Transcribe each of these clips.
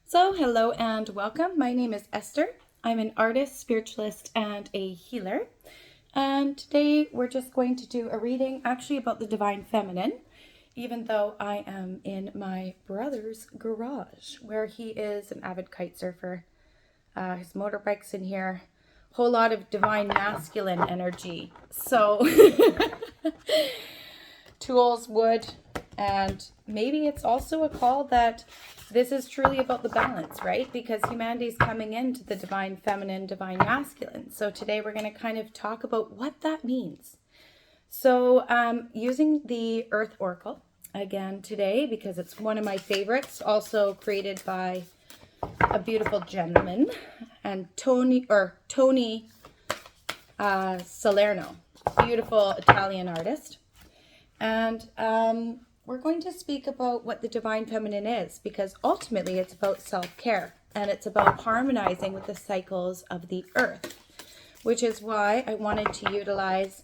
So, hello and welcome. My name is Esther. I'm an artist, spiritualist, and a healer. And today we're just going to do a reading actually about the Divine Feminine, even though I am in my brother's garage where he is an avid kite surfer. His motorbike's in here. Whole lot of Divine Masculine energy. So, tools, wood, and maybe it's also a call that this is truly about the balance, right? Because humanity is coming into the Divine Feminine, Divine Masculine. So today we're going to kind of talk about what that means. So using the Earth Oracle again today, because it's one of my favorites, also created by a beautiful gentleman, and Tony Salerno, beautiful Italian artist. And we're going to speak about what the Divine Feminine is, because ultimately it's about self-care and it's about harmonizing with the cycles of the earth, which is why I wanted to utilize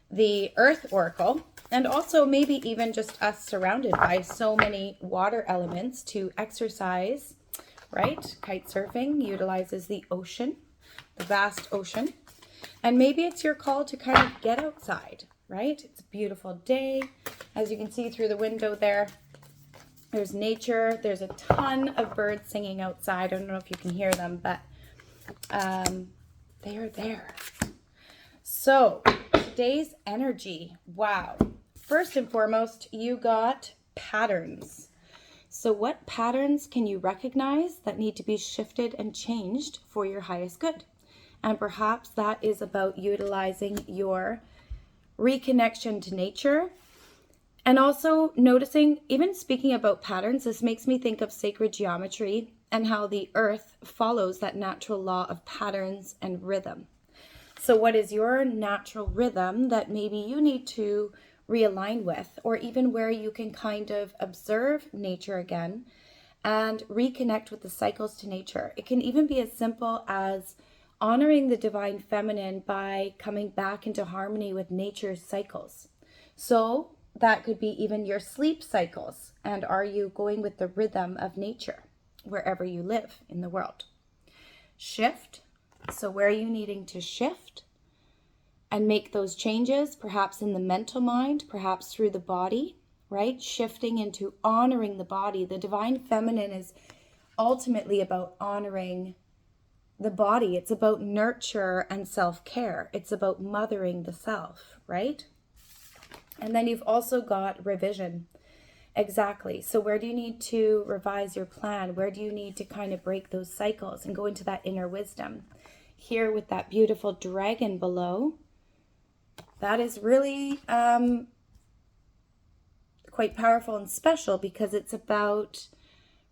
the Earth Oracle, and also maybe even just us surrounded by so many water elements to exercise, right? Kite surfing utilizes the ocean, the vast ocean. And maybe it's your call to kind of get outside, right? It's a beautiful day. As you can see through the window there, there's nature. There's a ton of birds singing outside. I don't know if you can hear them, but they are there. So today's energy, wow. First and foremost, you got patterns. So what patterns can you recognize that need to be shifted and changed for your highest good? And perhaps that is about utilizing your reconnection to nature. And also noticing, even speaking about patterns, this makes me think of sacred geometry and how the earth follows that natural law of patterns and rhythm. So what is your natural rhythm that maybe you need to realign with, or even where you can kind of observe nature again and reconnect with the cycles to nature? It can even be as simple as honoring the Divine Feminine by coming back into harmony with nature's cycles. So that could be even your sleep cycles. And are you going with the rhythm of nature wherever you live in the world? Shift. So where are you needing to shift and make those changes, perhaps in the mental mind, perhaps through the body, right? Shifting into honoring the body. The Divine Feminine is ultimately about honoring the body. It's about nurture and self-care. It's about mothering the self, right? And then you've also got revision. Exactly. So where do you need to revise your plan? Where do you need to kind of break those cycles and go into that inner wisdom? Here with that beautiful dragon below, that is really quite powerful and special, because it's about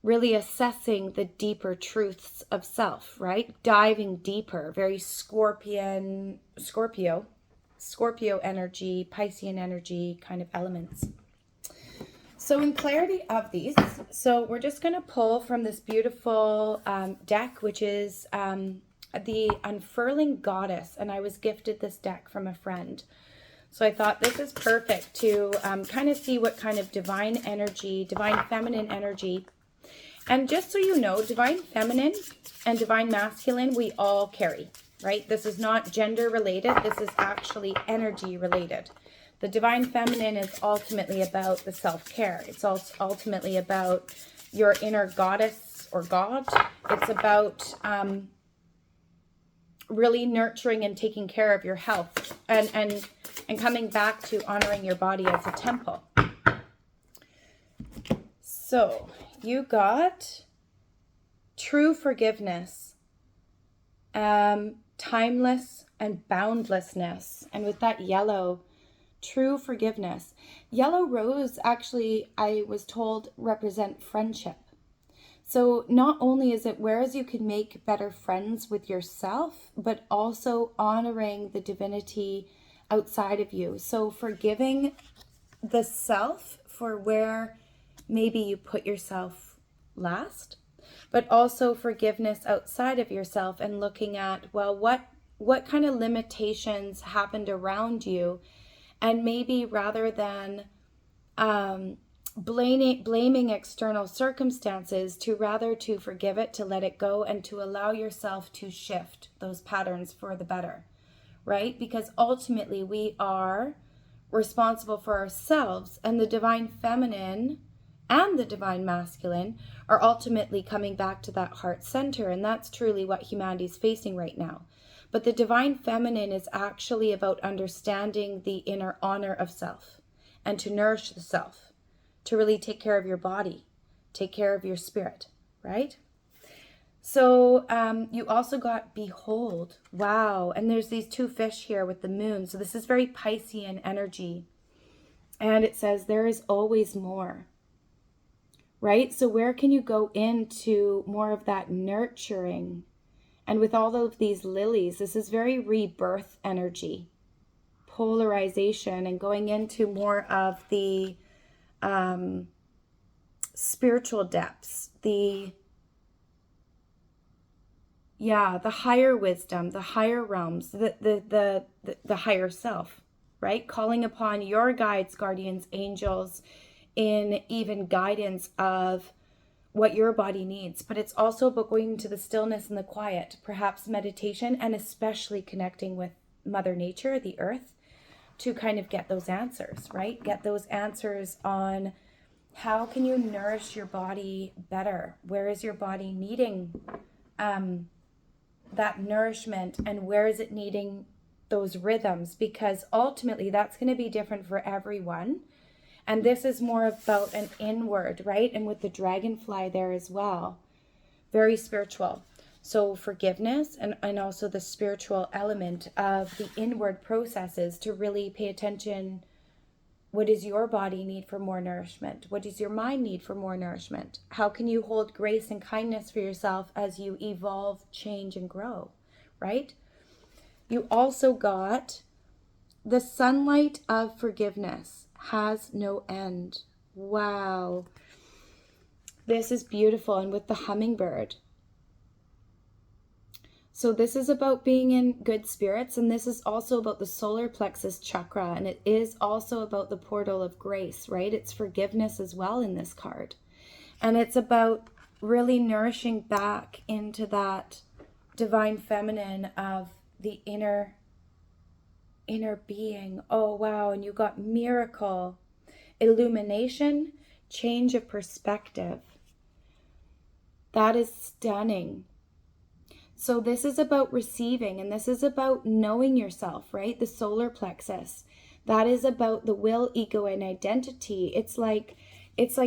really assessing the deeper truths of self, right? Diving deeper, very Scorpio energy, Piscean energy kind of elements. So in clarity of these, so we're just going to pull from this beautiful deck, which is the Unfurling Goddess. And I was gifted this deck from a friend. So I thought this is perfect to kind of see what kind of divine energy, divine feminine energy. And just so you know, divine feminine and divine masculine, we all carry, right? This is not gender related. This is actually energy related. The divine feminine is ultimately about the self-care. It's also ultimately about your inner goddess or god. It's about really nurturing and taking care of your health and coming back to honoring your body as a temple. So you got true forgiveness, timeless and boundlessness. And with that yellow, true forgiveness. Yellow rose actually, I was told, represent friendship. So not only is it whereas you can make better friends with yourself, but also honoring the divinity outside of you. So forgiving the self for where maybe you put yourself last, but also forgiveness outside of yourself and looking at, well, what kind of limitations happened around you, and maybe rather than blaming external circumstances to rather to forgive it, to let it go, and to allow yourself to shift those patterns for the better, right? Because ultimately we are responsible for ourselves, and the divine feminine and the divine masculine are ultimately coming back to that heart center, and that's truly what humanity is facing right now. But the divine feminine is actually about understanding the inner honor of self and to nourish the self, to really take care of your body, take care of your spirit, right? So you also got behold. Wow. And there's these two fish here with the moon. So this is very Piscean energy. And it says there is always more, right? So where can you go into more of that nurturing? And with all of these lilies, this is very rebirth energy, polarization, and going into more of the spiritual depths, the higher wisdom, the higher realms, the higher self, right? Calling upon your guides, guardians, angels, in even guidance of what your body needs. But it's also about going into the stillness and the quiet, perhaps meditation, and especially connecting with Mother Nature, the earth, to kind of get those answers, right? Get those answers on how can you nourish your body better? Where is your body needing that nourishment, and where is it needing those rhythms? Because ultimately that's going to be different for everyone. And this is more about an inward, right? And with the dragonfly there as well, very spiritual. So forgiveness and also the spiritual element of the inward processes to really pay attention. What does your body need for more nourishment? What does your mind need for more nourishment? How can you hold grace and kindness for yourself as you evolve, change, and grow, right? You also got the sunlight of forgiveness has no end. Wow. This is beautiful. And with the hummingbird. So this is about being in good spirits, and this is also about the solar plexus chakra, and it is also about the portal of grace, right? It's forgiveness as well in this card. And it's about really nourishing back into that divine feminine of the inner being. Oh, wow. And you got miracle, illumination, change of perspective. That is stunning. So this is about receiving, and this is about knowing yourself, right? The solar plexus. That is about the will, ego, and identity. It's like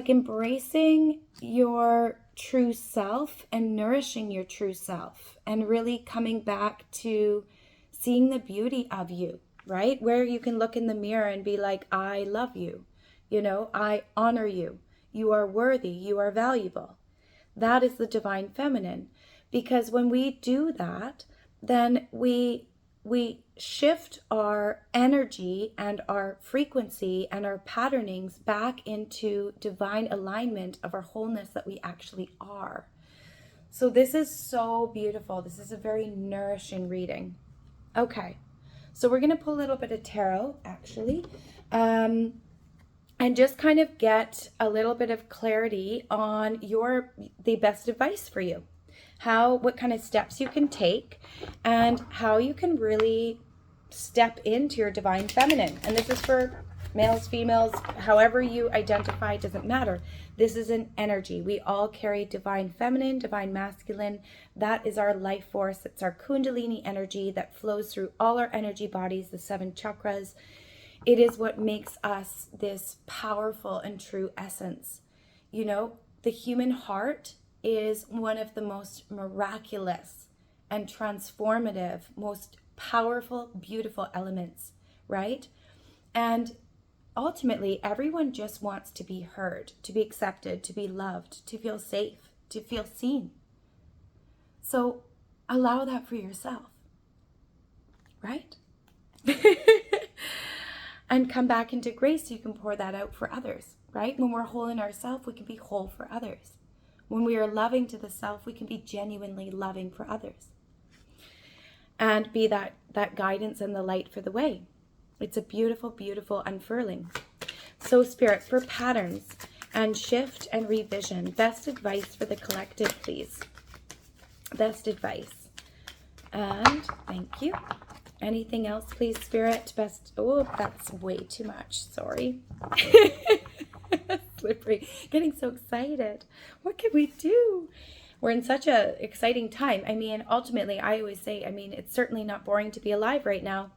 embracing your true self and nourishing your true self and really coming back to seeing the beauty of you, right? Where you can look in the mirror and be like, I love you. You know, I honor you. You are worthy. You are valuable. That is the divine feminine. Because when we do that, then we shift our energy and our frequency and our patternings back into divine alignment of our wholeness that we actually are. So this is so beautiful. This is a very nourishing reading. Okay, so we're going to pull a little bit of tarot, actually, and just kind of get a little bit of clarity on the best advice for you. What kind of steps you can take, and how you can really step into your divine feminine. And this is for males, females, however you identify, doesn't matter. This is an energy. We all carry divine feminine, divine masculine. That is our life force. It's our Kundalini energy that flows through all our energy bodies, the 7 chakras. It is what makes us this powerful and true essence. You know, the human heart is one of the most miraculous and transformative, most powerful, beautiful elements, right? And ultimately, everyone just wants to be heard, to be accepted, to be loved, to feel safe, to feel seen. So allow that for yourself, right? And come back into grace so you can pour that out for others, right? When we're whole in ourselves, we can be whole for others. When we are loving to the self, we can be genuinely loving for others. And be that guidance and the light for the way. It's a beautiful, beautiful unfurling. So Spirit, for patterns, and shift and revision. Best advice for the collective, please. Best advice. And thank you. Anything else, please, Spirit? Best. Oh, that's way too much. Sorry. Slippery. Getting so excited. What can we do? We're in such a exciting time. I mean, ultimately, I always say, I mean, it's certainly not boring to be alive right now.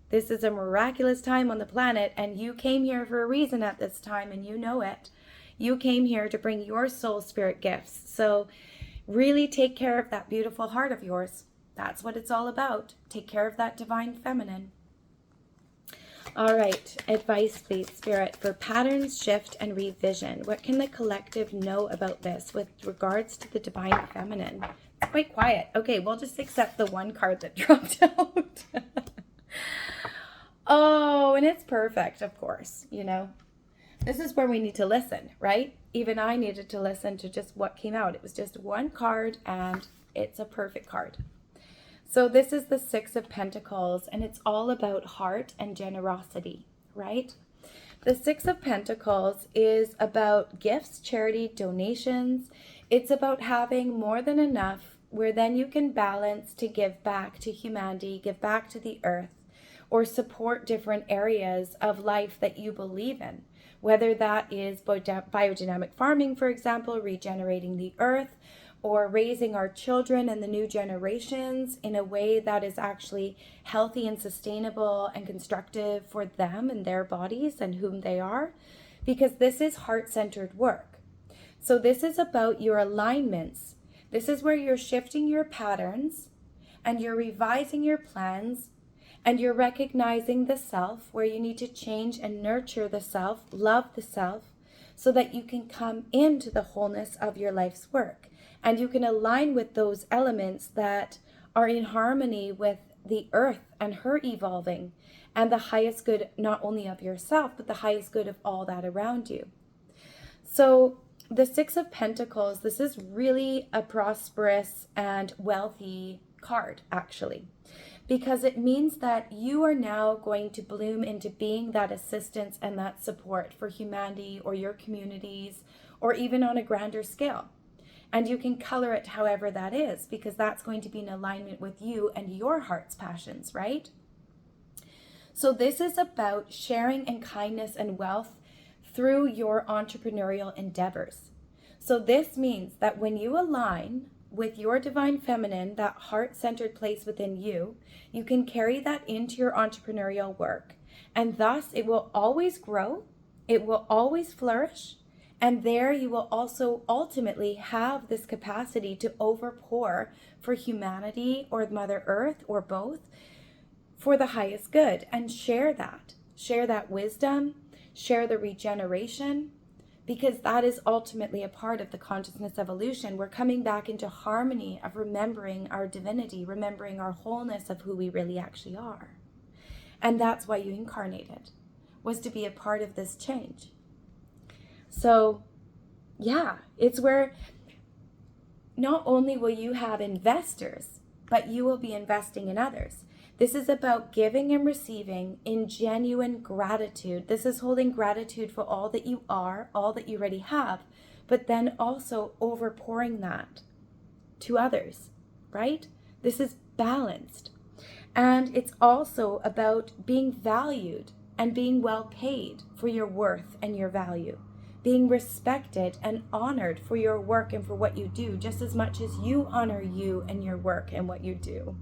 This is a miraculous time on the planet, and you came here for a reason at this time, and you know it. You came here to bring your soul spirit gifts. So really take care of that beautiful heart of yours. That's what it's all about. Take care of that divine feminine. All right. Advice, please, Spirit, for patterns, shift, and revision. What can the collective know about this with regards to the divine feminine? It's quite quiet. Okay, we'll just accept the one card that dropped out. Oh, and it's perfect, of course, you know. This is where we need to listen, right? Even I needed to listen to just what came out. It was just one card, and it's a perfect card. So this is the Six of Pentacles, and it's all about heart and generosity, right? The Six of Pentacles is about gifts, charity, donations. It's about having more than enough, where then you can balance to give back to humanity, give back to the earth, or support different areas of life that you believe in. Whether that is biodynamic farming, for example, regenerating the earth, or raising our children and the new generations in a way that is actually healthy and sustainable and constructive for them and their bodies and whom they are, because this is heart-centered work. So this is about your alignments. This is where you're shifting your patterns and you're revising your plans and you're recognizing the self, where you need to change and nurture the self, love the self, so that you can come into the wholeness of your life's work. And you can align with those elements that are in harmony with the earth and her evolving and the highest good, not only of yourself, but the highest good of all that around you. So the Six of Pentacles, this is really a prosperous and wealthy card, actually, because it means that you are now going to bloom into being that assistance and that support for humanity or your communities, or even on a grander scale. And you can color it however that is, because that's going to be in alignment with you and your heart's passions, right? So this is about sharing and kindness and wealth through your entrepreneurial endeavors. So this means that when you align with your divine feminine, that heart-centered place within you, you can carry that into your entrepreneurial work. And thus it will always grow, it will always flourish, and there you will also ultimately have this capacity to overpour for humanity or Mother Earth or both for the highest good, and share that wisdom, share the regeneration, because that is ultimately a part of the consciousness evolution. We're coming back into harmony of remembering our divinity, remembering our wholeness of who we really actually are. And that's why you incarnated, was to be a part of this change. So, yeah, it's where not only will you have investors, but you will be investing in others. This is about giving and receiving in genuine gratitude. This is holding gratitude for all that you are, all that you already have, but then also overpouring that to others, right? This is balanced. And it's also about being valued and being well paid for your worth and your value. Being respected and honored for your work and for what you do, just as much as you honor you and your work and what you do.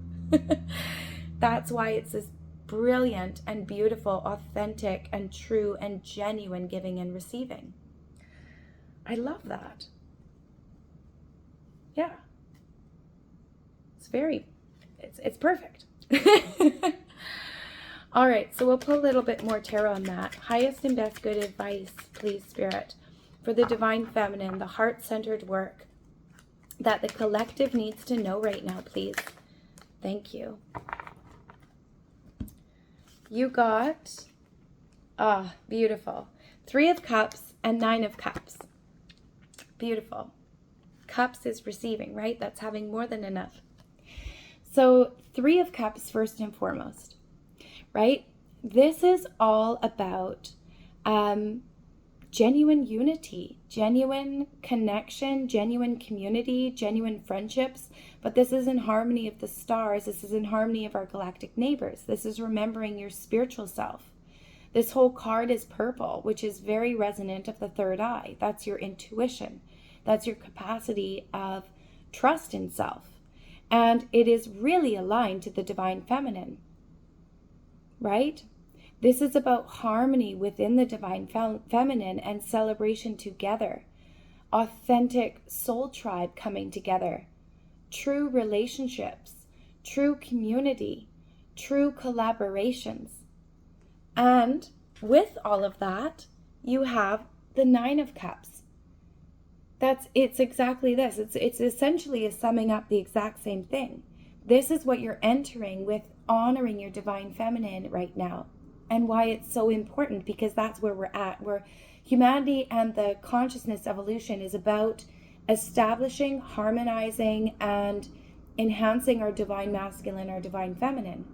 That's why it's this brilliant and beautiful, authentic and true and genuine giving and receiving. I love that. Yeah. It's perfect. All right, so we'll put a little bit more tarot on that. Highest and best good advice, please, Spirit, for the divine feminine, the heart-centered work that the collective needs to know right now, please. Thank you. You got, beautiful, 3 of Cups and 9 of Cups. Beautiful. Cups is receiving, right? That's having more than enough. So 3 of Cups first and foremost, right? This is all about genuine unity, genuine connection, genuine community, genuine friendships. But this is in harmony of the stars. This is in harmony of our galactic neighbors. This is remembering your spiritual self. This whole card is purple, which is very resonant of the third eye. That's your intuition. That's your capacity of trust in self. And it is really aligned to the divine feminine, right? This is about harmony within the divine feminine and celebration together. Authentic soul tribe coming together. True relationships, true community, true collaborations. And with all of that, you have the Nine of Cups. It's exactly this. It's essentially summing up the exact same thing. This is what you're entering with honoring your divine feminine right now, and why it's so important, because that's where we're at. Where humanity and the consciousness evolution is about establishing, harmonizing, and enhancing our divine masculine, our divine feminine.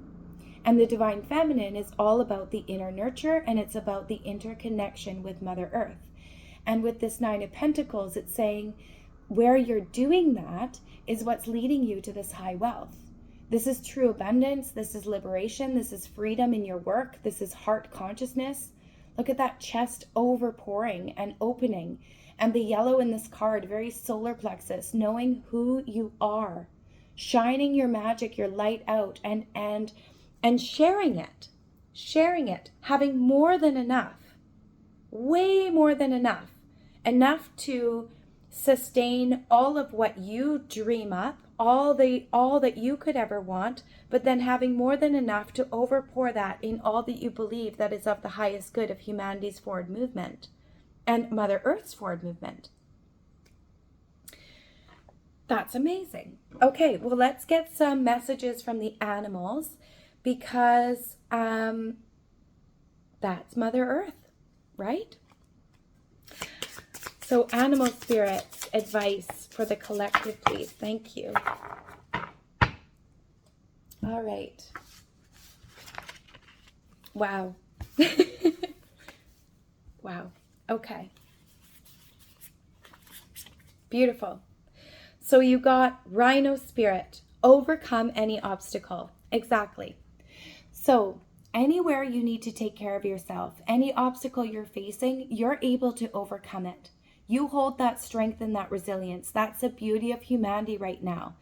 And the divine feminine is all about the inner nurture, and it's about the interconnection with Mother Earth. And with this Nine of Pentacles, it's saying where you're doing that is what's leading you to this high wealth. This is true abundance. This is liberation. This is freedom in your work. This is heart consciousness. Look at that chest overpouring and opening. And the yellow in this card, very solar plexus, knowing who you are, shining your magic, your light out, and sharing it, having more than enough. Way more than enough to sustain all of what you dream up, all that you could ever want, but then having more than enough to overpour that in all that you believe that is of the highest good of humanity's forward movement and Mother Earth's forward movement. That's amazing. Okay, well, let's get some messages from the animals, because that's Mother Earth. Right? So animal spirits, advice for the collective, please. Thank you. All right. Wow. Wow. Okay. Beautiful. So you got Rhino spirit, overcome any obstacle. Exactly. So anywhere you need to take care of yourself, any obstacle you're facing, you're able to overcome it. You hold that strength and that resilience. That's the beauty of humanity right now,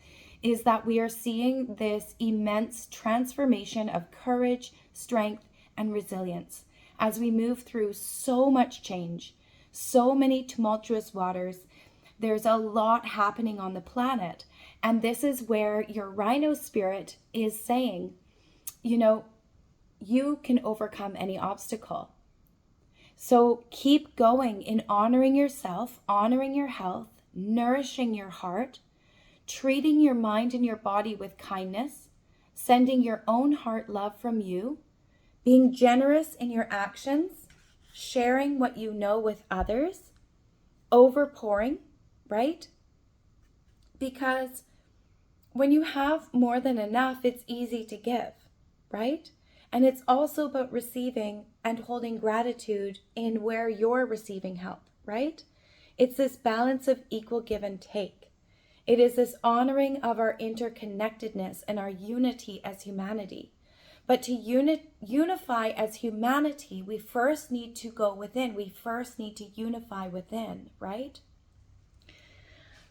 is that we are seeing this immense transformation of courage, strength, and resilience as we move through so much change, so many tumultuous waters. There's a lot happening on the planet. And this is where your Rhino spirit is saying, you can overcome any obstacle. So keep going in honoring yourself, honoring your health, nourishing your heart, treating your mind and your body with kindness, sending your own heart love from you, being generous in your actions, sharing what you know with others, overpouring, right? Because when you have more than enough, it's easy to give, right? And it's also about receiving and holding gratitude in where you're receiving help, right? It's this balance of equal give and take. It is this honoring of our interconnectedness and our unity as humanity. But to unify as humanity, we first need to go within. We first need to unify within, right?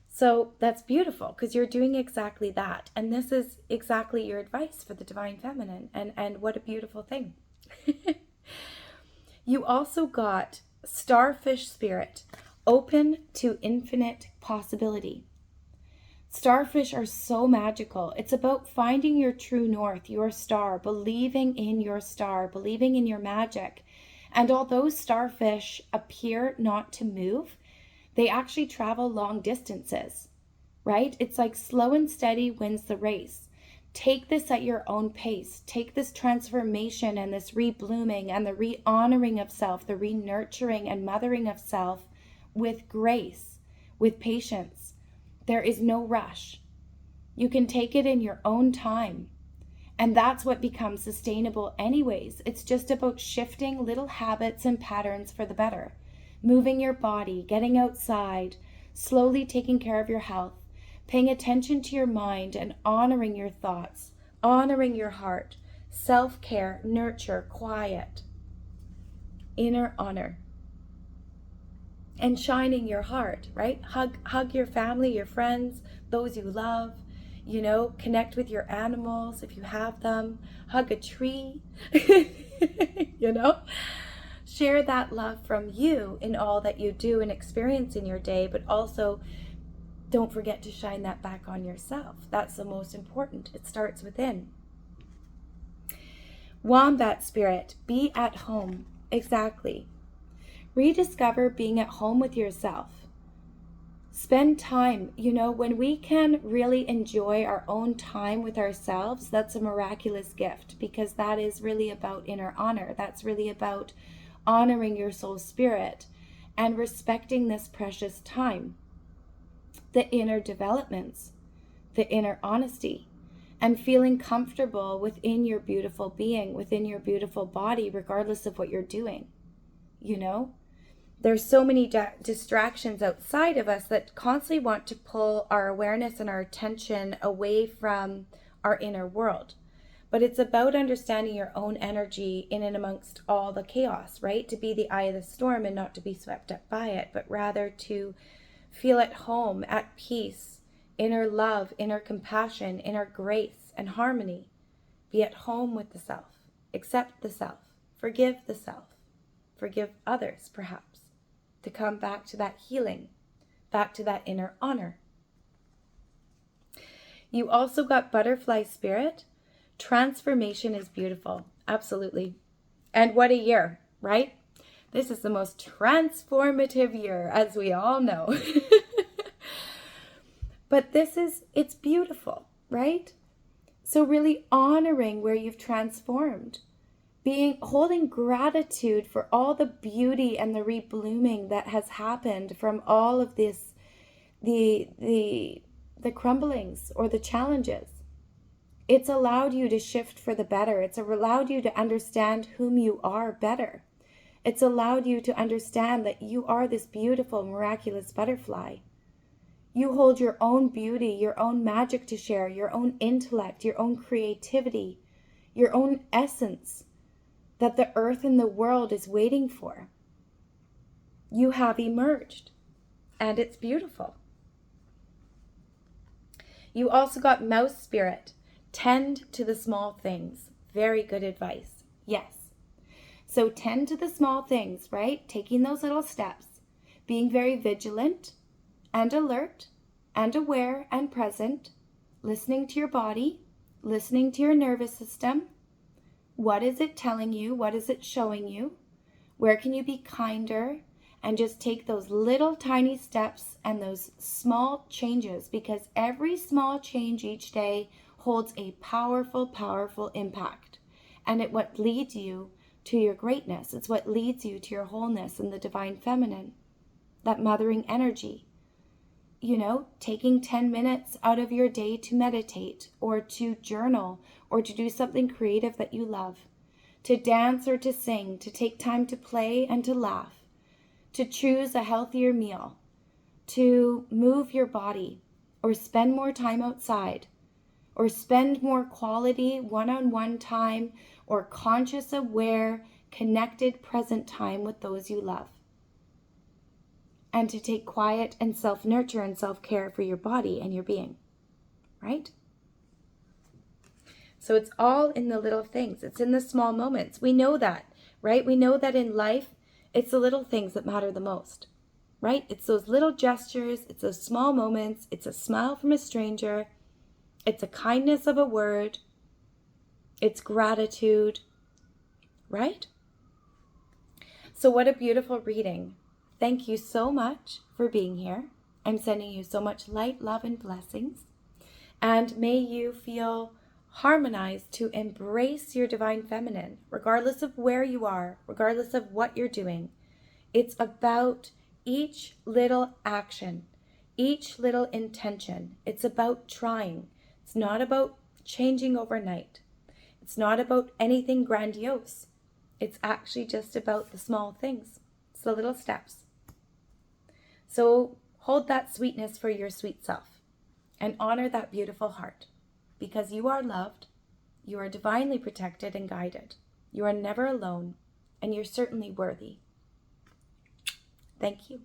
So that's beautiful, because you're doing exactly that. And this is exactly your advice for the divine feminine. And what a beautiful thing. You also got starfish spirit, open to infinite possibility. Starfish are so magical. It's about finding your true north, your star, believing in your star, believing in your magic. And although starfish appear not to move, they actually travel long distances, right? It's like slow and steady wins the race. Take this at your own pace. Take this transformation and this reblooming and the re-honoring of self, the re-nurturing and mothering of self with grace, with patience. There is no rush. You can take it in your own time. And that's what becomes sustainable anyways. It's just about shifting little habits and patterns for the better. moving your body, getting outside, slowly taking care of your health, paying attention to your mind and honoring your thoughts, honoring your heart, self-care, nurture, quiet, inner honor, and shining your heart, right? Hug your family, your friends, those you love, connect with your animals if you have them, hug a tree, share that love from you in all that you do and experience in your day, but also don't forget to shine that back on yourself. That's the most important. It starts within. Wombat spirit, be at home. Exactly. Rediscover being at home with yourself. Spend time. When we can really enjoy our own time with ourselves, that's a miraculous gift, because that is really about inner honor. That's really about honoring your soul spirit and respecting this precious time. The inner developments, the inner honesty, and feeling comfortable within your beautiful being, within your beautiful body, regardless of what you're doing. There's so many distractions outside of us that constantly want to pull our awareness and our attention away from our inner world. But it's about understanding your own energy in and amongst all the chaos, right? To be the eye of the storm and not to be swept up by it, but rather to feel at home, at peace, inner love, inner compassion, inner grace and harmony. Be at home with the self. Accept the self. Forgive the self. Forgive others, perhaps. To come back to that healing, back to that inner honor. You also got butterfly spirit. Transformation is beautiful. Absolutely. And what a year, right? This is the most transformative year, as we all know. But it's beautiful, right? So really honoring where you've transformed. Holding gratitude for all the beauty and the reblooming that has happened from all of this, the crumblings or the challenges. It's allowed you to shift for the better. It's allowed you to understand whom you are better. It's allowed you to understand that you are this beautiful, miraculous butterfly. You hold your own beauty, your own magic to share, your own intellect, your own creativity, your own essence that the earth and the world is waiting for. You have emerged, and it's beautiful. You also got mouse spirit. Tend to the small things. Very good advice. Yes. So tend to the small things, right? Taking those little steps. Being very vigilant and alert and aware and present. Listening to your body. Listening to your nervous system. What is it telling you? What is it showing you? Where can you be kinder? And just take those little tiny steps and those small changes, because every small change each day holds a powerful, powerful impact. And it what leads you to your greatness. It's what leads you to your wholeness and the divine feminine, that mothering energy. Taking 10 minutes out of your day to meditate or to journal or to do something creative that you love, to dance or to sing, to take time to play and to laugh, to choose a healthier meal, to move your body or spend more time outside, or spend more quality one-on-one time or conscious, aware, connected, present time with those you love. And to take quiet and self-nurture and self-care for your body and your being, right? So it's all in the little things. It's in the small moments. We know that, right? We know that in life, it's the little things that matter the most, right? It's those little gestures. It's those small moments. It's a smile from a stranger. It's a kindness of a word. It's gratitude, right? So what a beautiful reading. Thank you so much for being here. I'm sending you so much light, love, and blessings. And may you feel harmonized to embrace your divine feminine, regardless of where you are, regardless of what you're doing. It's about each little action, each little intention. It's about trying. It's not about changing overnight. It's not about anything grandiose. It's actually just about the small things. It's the little steps. So hold that sweetness for your sweet self and honor that beautiful heart, because you are loved, you are divinely protected and guided. You are never alone, and you're certainly worthy. Thank you.